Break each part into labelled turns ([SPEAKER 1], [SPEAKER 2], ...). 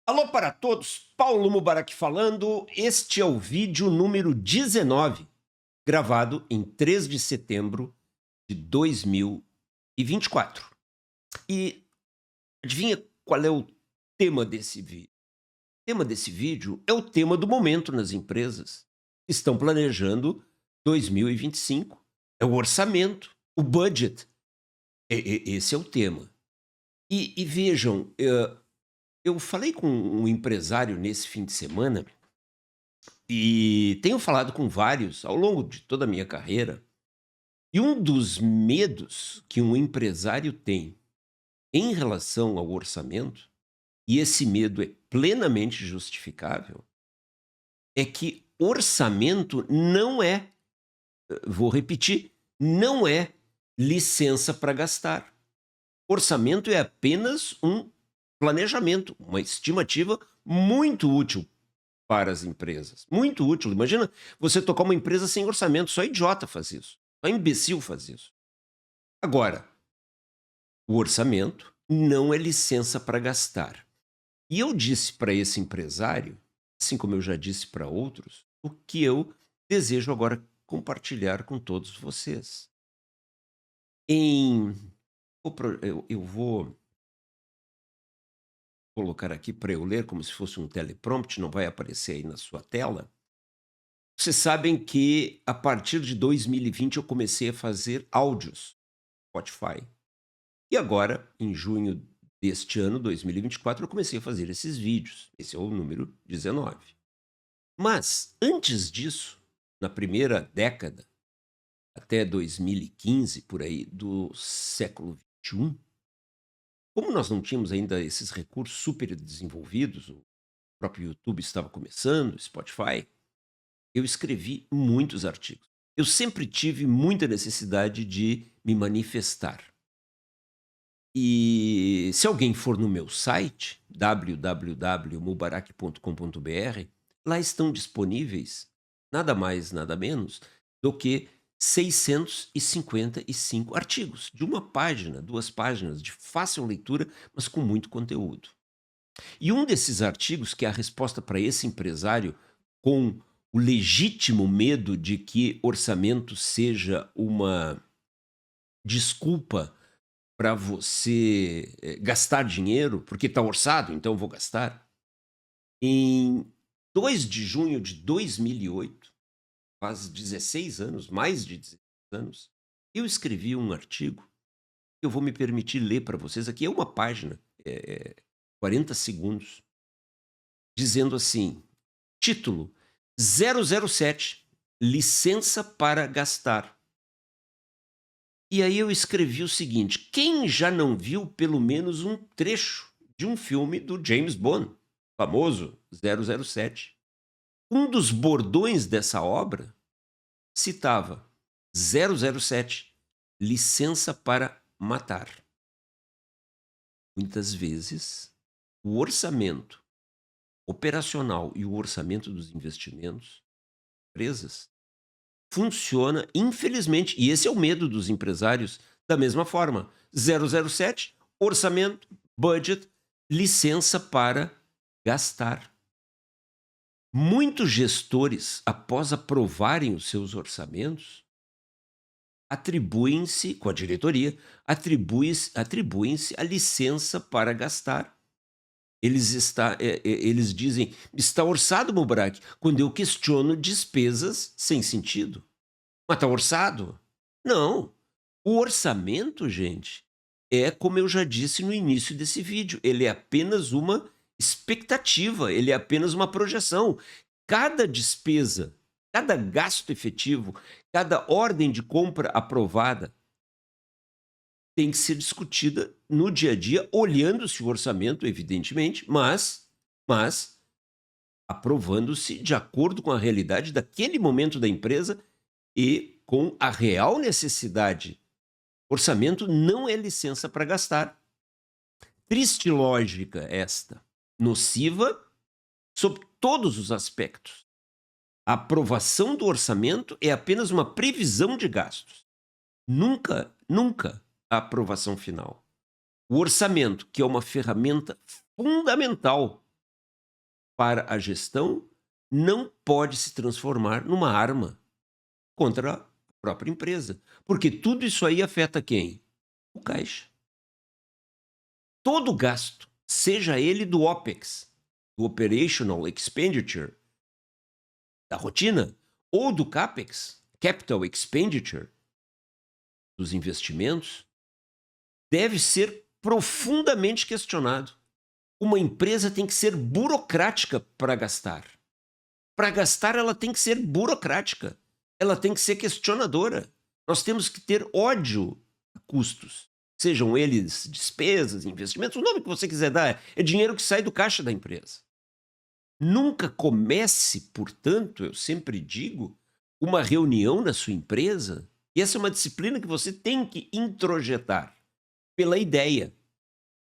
[SPEAKER 1] Alô para todos, Paulo Mubarak falando. Este é o vídeo número 19, gravado em 3 de setembro de 2024. E adivinha qual é o tema desse vídeo? O tema desse vídeo é o tema do momento nas empresas. Estão planejando 2025, é o orçamento, o budget. Esse é o tema. E vejam, eu falei com um empresário nesse fim de semana e tenho falado com vários ao longo de toda a minha carreira. E um dos medos que um empresário tem em relação ao orçamento, e esse medo é plenamente justificável, é que orçamento não é, vou repetir, não é licença para gastar. Orçamento é apenas um planejamento, uma estimativa muito útil para as empresas. Muito útil. Imagina você tocar uma empresa sem orçamento. Só idiota faz isso. Só imbecil faz isso. Agora, o orçamento não é licença para gastar. E eu disse para esse empresário, assim como eu já disse para outros, o que eu desejo agora compartilhar com todos vocês. Em, eu vou colocar aqui para eu ler como se fosse um teleprompter, não vai aparecer aí na sua tela. Vocês sabem que a partir de 2020 eu comecei a fazer áudios no Spotify. E agora, em junho deste ano, 2024, eu comecei a fazer esses vídeos. Esse é o número 19. Mas, antes disso, na primeira década, até 2015, por aí, do século XXI, como nós não tínhamos ainda esses recursos super desenvolvidos, o próprio YouTube estava começando, o Spotify, eu escrevi muitos artigos. Eu sempre tive muita necessidade de me manifestar. E se alguém for no meu site, www.mubarak.com.br, lá estão disponíveis nada mais, nada menos do que 655 artigos, de uma página, 2 páginas, de fácil leitura, mas com muito conteúdo. E um desses artigos, que é a resposta para esse empresário com o legítimo medo de que orçamento seja uma desculpa para você gastar dinheiro, porque está orçado, então eu vou gastar. Em 2 de junho de 2008, faz 16 anos, mais de 16 anos, eu escrevi um artigo que eu vou me permitir ler para vocês. Aqui é uma página, 40 segundos, dizendo assim, título: 007, licença para gastar. E aí eu escrevi o seguinte: quem já não viu pelo menos um trecho de um filme do James Bond, famoso 007? Um dos bordões dessa obra citava 007, licença para matar. Muitas vezes, o orçamento operacional e o orçamento dos investimentos, empresas, funciona, infelizmente, e esse é o medo dos empresários, da mesma forma. 007, orçamento, budget, licença para gastar. Muitos gestores, após aprovarem os seus orçamentos, atribuem-se, com a diretoria, atribuem-se a licença para gastar. Eles dizem, está orçado, Mubarak, quando eu questiono despesas sem sentido. Mas está orçado? Não. O orçamento, gente, é como eu já disse no início desse vídeo, ele é apenas uma expectativa, ele é apenas uma projeção. Cada despesa, cada gasto efetivo, cada ordem de compra aprovada tem que ser discutida no dia a dia, olhando-se o orçamento, evidentemente, mas aprovando-se de acordo com a realidade daquele momento da empresa e com a real necessidade. Orçamento não é licença para gastar. Triste lógica esta, nociva sob todos os aspectos. A aprovação do orçamento é apenas uma previsão de gastos. Nunca a aprovação final. O orçamento, que é uma ferramenta fundamental para a gestão não pode se transformar numa arma contra a própria empresa, porque tudo isso aí afeta quem? O caixa. Todo gasto, seja ele do OPEX, do Operational Expenditure, da rotina, ou do CAPEX, Capital Expenditure, dos investimentos, deve ser profundamente questionado. Uma empresa tem que ser burocrática para gastar. Para gastar, ela tem que ser burocrática. Ela tem que ser questionadora. Nós temos que ter ódio a custos. Sejam eles despesas, investimentos, o nome que você quiser dar, é dinheiro que sai do caixa da empresa. Nunca comece, portanto, eu sempre digo, uma reunião na sua empresa, e essa é uma disciplina que você tem que introjetar pela ideia.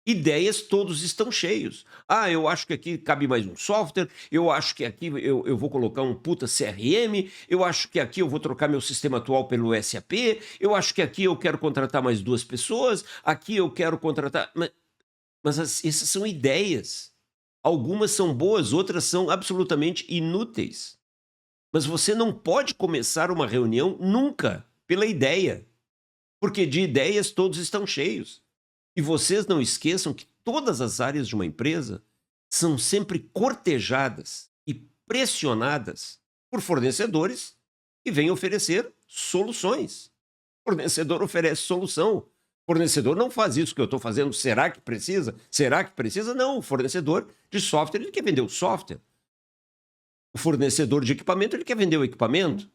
[SPEAKER 1] Ideias todos estão cheios. Ah, eu acho que aqui cabe mais um software, eu acho que aqui eu vou colocar um puta CRM, eu acho que aqui eu vou trocar meu sistema atual pelo SAP, eu acho que aqui eu quero contratar mais 2 pessoas, aqui eu quero contratar... Mas essas são ideias. Algumas são boas, outras são absolutamente inúteis. Mas você não pode começar uma reunião nunca pela ideia, porque de ideias todos estão cheios. E vocês não esqueçam que todas as áreas de uma empresa são sempre cortejadas e pressionadas por fornecedores que vêm oferecer soluções. O fornecedor oferece solução. O fornecedor não faz isso que eu estou fazendo. Será que precisa? Será que precisa? Não. O fornecedor de software, ele quer vender o software. O fornecedor de equipamento, ele quer vender o equipamento.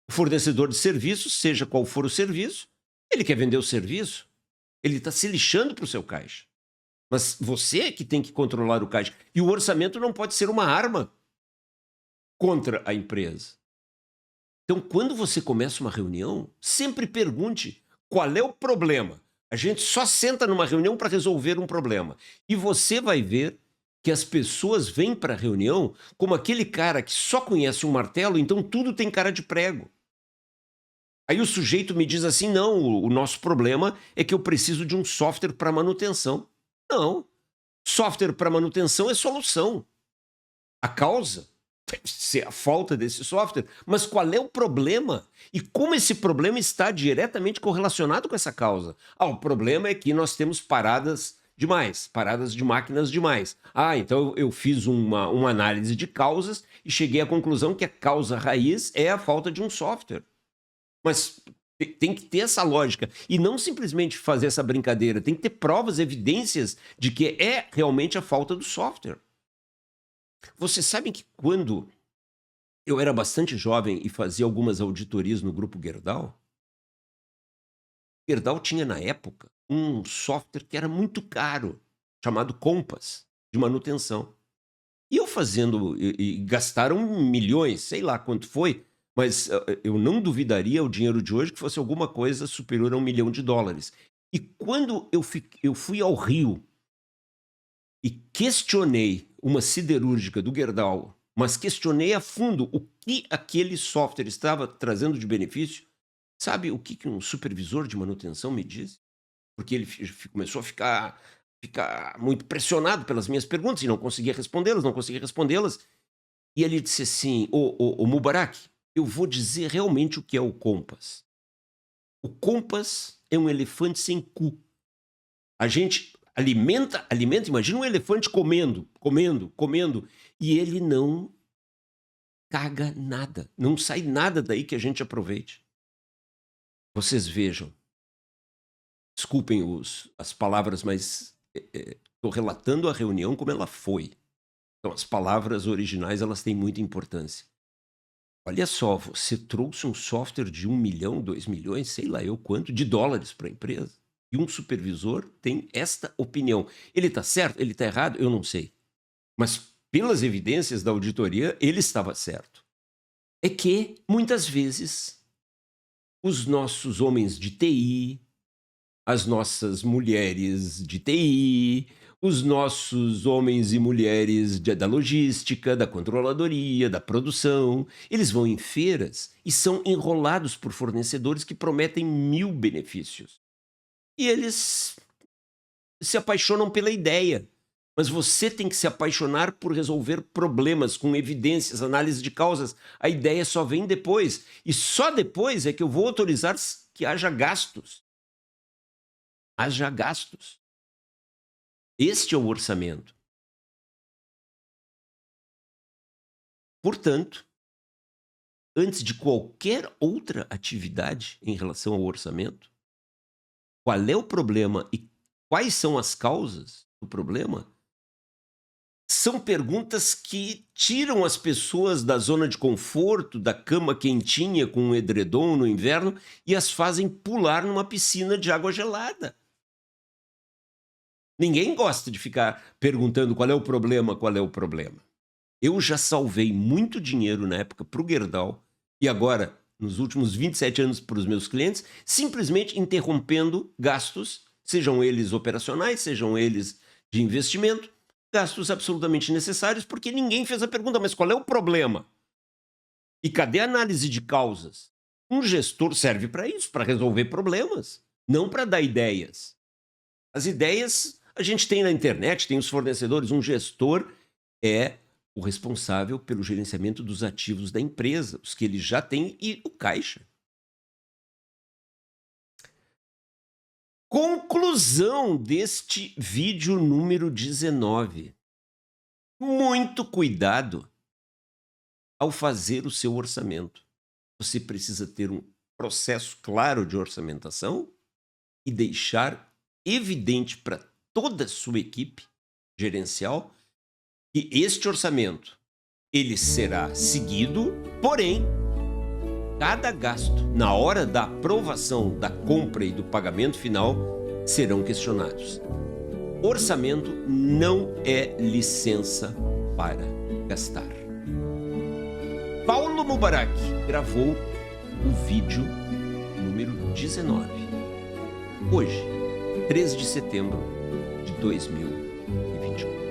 [SPEAKER 1] O fornecedor de serviços, seja qual for o serviço, ele quer vender o serviço. Ele está se lixando para o seu caixa. Mas você é que tem que controlar o caixa. E o orçamento não pode ser uma arma contra a empresa. Então, quando você começa uma reunião, sempre pergunte qual é o problema. A gente só senta numa reunião para resolver um problema. E você vai ver que as pessoas vêm para a reunião como aquele cara que só conhece um martelo, então tudo tem cara de prego. Aí o sujeito me diz assim, não, o nosso problema é que eu preciso de um software para manutenção. Não, software para manutenção é solução. A causa deve ser a falta desse software, mas qual é o problema? E como esse problema está diretamente correlacionado com essa causa? Ah, o problema é que nós temos paradas demais, paradas de máquinas demais. Ah, então eu fiz uma análise de causas e cheguei à conclusão que a causa raiz é a falta de um software. Mas tem que ter essa lógica e não simplesmente fazer essa brincadeira. Tem que ter provas, evidências de que é realmente a falta do software. Vocês sabem que quando eu era bastante jovem e fazia algumas auditorias no Grupo Gerdau, Gerdau tinha na época um software que era muito caro, chamado Compass, de manutenção. E eu fazendo, e gastaram milhões, sei lá quanto foi, mas eu não duvidaria o dinheiro de hoje que fosse alguma coisa superior a $1 milhão. E quando eu fui ao Rio e questionei uma siderúrgica do Gerdau, mas questionei a fundo o que aquele software estava trazendo de benefício, sabe o que um supervisor de manutenção me disse? Porque ele começou a ficar muito pressionado pelas minhas perguntas e não conseguia respondê-las. E ele disse assim, ô Mubarak, eu vou dizer realmente o que é o Compass. O Compass é um elefante sem cu. A gente alimenta, imagina um elefante comendo, e ele não caga nada, não sai nada daí que a gente aproveite. Vocês vejam, desculpem as palavras, mas estou relatando a reunião como ela foi. Então, as palavras originais, elas têm muita importância. Olha só, você trouxe um software de 1 milhão, 2 milhões, sei lá eu quanto, de dólares para a empresa. E um supervisor tem esta opinião. Ele está certo? Ele está errado? Eu não sei. Mas, pelas evidências da auditoria, ele estava certo. É que, muitas vezes, os nossos homens de TI, as nossas mulheres de TI, os nossos homens e mulheres da logística, da controladoria, da produção, eles vão em feiras e são enrolados por fornecedores que prometem 1000 benefícios. E eles se apaixonam pela ideia. Mas você tem que se apaixonar por resolver problemas com evidências, análise de causas. A ideia só vem depois. E só depois é que eu vou autorizar que haja gastos. Haja gastos. Este é o orçamento. Portanto, antes de qualquer outra atividade em relação ao orçamento, qual é o problema e quais são as causas do problema? São perguntas que tiram as pessoas da zona de conforto, da cama quentinha com um edredom no inverno e as fazem pular numa piscina de água gelada. Ninguém gosta de ficar perguntando qual é o problema, qual é o problema. Eu já salvei muito dinheiro na época para o Gerdau e agora, nos últimos 27 anos, para os meus clientes, simplesmente interrompendo gastos, sejam eles operacionais, sejam eles de investimento, gastos absolutamente necessários, porque ninguém fez a pergunta, mas qual é o problema? E cadê a análise de causas? Um gestor serve para isso, para resolver problemas, não para dar ideias. As ideias a gente tem na internet, tem os fornecedores, um gestor é o responsável pelo gerenciamento dos ativos da empresa, os que ele já tem e o caixa. Conclusão deste vídeo número 19. Muito cuidado ao fazer o seu orçamento. Você precisa ter um processo claro de orçamentação e deixar evidente para toda a sua equipe gerencial que este orçamento ele será seguido, porém, cada gasto na hora da aprovação da compra e do pagamento final serão questionados. Orçamento não é licença para gastar. Paulo Mubarak gravou o vídeo número 19. Hoje, 13 de setembro de 2021.